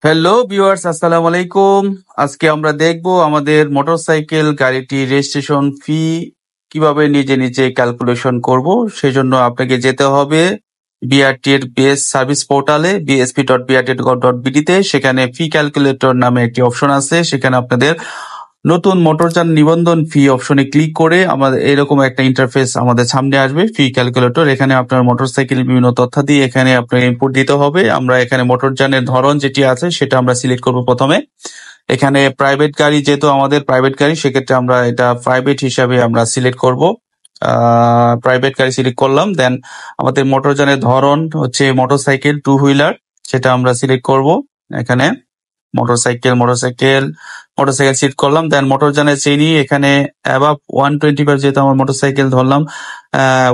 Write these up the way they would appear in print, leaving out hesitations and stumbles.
Hello viewers, আসসালামু আলাইকুম। আজকে আমরা দেখব আমাদের মোটরসাইকেল গাড়িটি রেজিস্ট্রেশন ফি কিভাবে নিজে নিজে ক্যালকুলেশন করব। সেজন্য আপনাকে যেতে হবে বিআরটি এর বেস সার্ভিস পোর্টালে bsp.brt.bd তে। সেখানে ফি ক্যালকুলেটর নামে একটি অপশন আছে। সেখানে আপনাদের নতুন মোটরযান নিবন্ধন ফি অপশনে ক্লিক করে আমাদের এরকম একটা ইন্টারফেস আমাদের সামনে আসবে। ফি ক্যালকুলেটর, এখানে আপনার মোটরসাইকেল বিভিন্ন তথ্যাদি এখানে আপনার ইনপুট দিতে হবে। আমরা এখানে মোটরযানের ধরন যেটি আছে সেটা আমরা সিলেক্ট করব প্রথমে। এখানে প্রাইভেট গাড়ি, যেহেতু আমাদের প্রাইভেট গাড়ি, সেক্ষেত্রে আমরা এটা প্রাইভেট হিসাবে আমরা সিলেক্ট করব। প্রাইভেট গাড়ি সিলেক্ট করলাম। দেন আমাদের মোটরযানের ধরন হচ্ছে মোটরসাইকেল টু হুইলার, সেটা আমরা সিলেক্ট করব। এখানে মোটরসাইকেল মোটরসাইকেল মোটরসাইকেল সিলেক্ট করলাম। দেন মোটরযানের শ্রেণী, এখানে অ্যাবাভ 125, যেহেতু আমার মোটরসাইকেল ধরলাম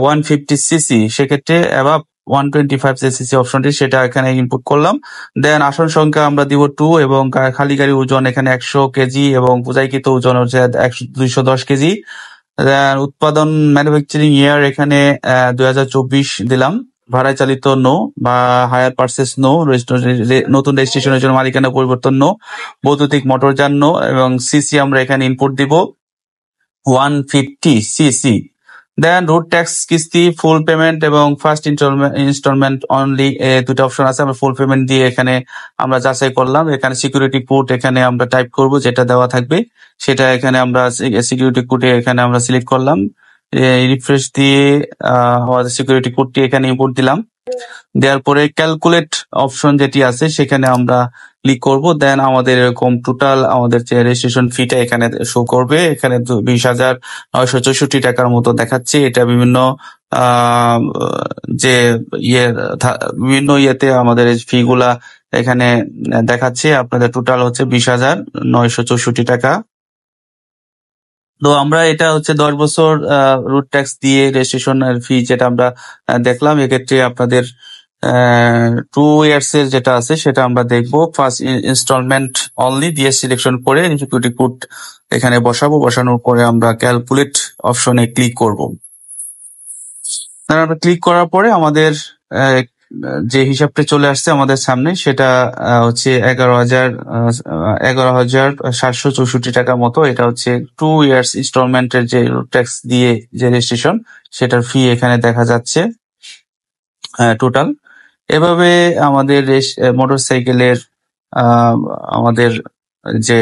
150 সিসি, সেক্ষেত্রে অ্যাবাভ 125 সিসি অপশনটি, সেটা এখানে ইনপুট করলাম। দেন আসন সংখ্যা আমরা দিব 2 এবং খালি গাড়ির ওজন এখানে 100 কেজি এবং বোঝাইকৃত ওজন হচ্ছে 210 কেজি। দেন উৎপাদন ম্যানুফ্যাকচারিং ইয়ার এখানে 2024 দিলাম। ভাড়ায় চালিত নো, বা হায়ার পারচেস নো, নতুন রেজিস্ট্রেশনের জন্য মালিকানা পরিবর্তন নো, বৈদ্যুতিক মোটরযান নো, এবং সিসি আমরা এখানে ইনপুট দিব 150 সিসি। দেন রুট ট্যাক্স কিস্তি, ফুল পেমেন্ট এবং ফার্স্ট ইনস্টলমেন্ট অনলি, দুটো অপশন আছে। আমরা ফুল পেমেন্ট দিয়ে এখানে আমরা যাচাই করলাম। এখানে সিকিউরিটি কোড এখানে আমরা টাইপ করব, যেটা দেওয়া থাকবে সেটা এখানে আমরা সিকিউরিটি কোডে এখানে আমরা সিলেক্ট করলাম। রিফ্রেশ দিয়ে আমাদের সিকিউরিটি কোডটি এখানে ইনপুট দিলাম। দেওয়ার পরে ক্যালকুলেট অপশন যেটি আছে সেখানে আমরা ক্লিক করব। দেন আমাদের এরকম টোটাল আমাদের যে রেজিস্ট্রেশন ফিটা এখানে শো করবে। এখানে 20,964 টাকার মতো দেখাচ্ছে। এটা বিভিন্ন যে বিভিন্ন ইয়েতে আমাদের ফি গুলা এখানে দেখাচ্ছে। আপনাদের টোটাল হচ্ছে 20,964 টাকা। তো আমরা এটা হচ্ছে 10 বছর রুট ট্যাক্স দিয়ে রেজিস্ট্রেশন ফি যেটা আমরা দেখলাম। এক্ষেত্রে আপনাদের 2 ইয়ার্স এর যেটা আছে সেটা আমরা দেখবো। ফার্স্ট ইনস্টলমেন্ট অনলি দিয়ে সিলেকশন করে সিকিউরিটি কোড এখানে বসাবো। বসানোর পরে আমরা ক্যালকুলেট অপশনে ক্লিক করব। আমরা ক্লিক করার পরে আমাদের যে হিসাবটা চলে আসছে আমাদের সামনে, সেটা হচ্ছে 11,764 টাকার মতো। এটা হচ্ছে 2 ইয়ার্স ইনস্টলমেন্টের যে ট্যাক্স দিয়ে যে রেজিস্ট্রেশন, সেটার ফি এখানে দেখা যাচ্ছে টোটাল। এভাবে আমাদের মোটরসাইকেলের আমাদের যে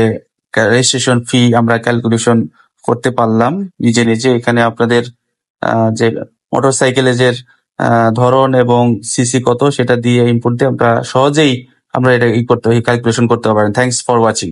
রেজিস্ট্রেশন ফি আমরা ক্যালকুলেশন করতে পারলাম নিজে নিজে। এখানে আপনাদের যে মোটরসাইকেলের যে ধরন এবং সিসি কত সেটা দিয়ে ইনপুট দিয়ে আমরা সহজেই আমরা এটা ক্যালকুলেশন করতে পারেন। Thanks for watching.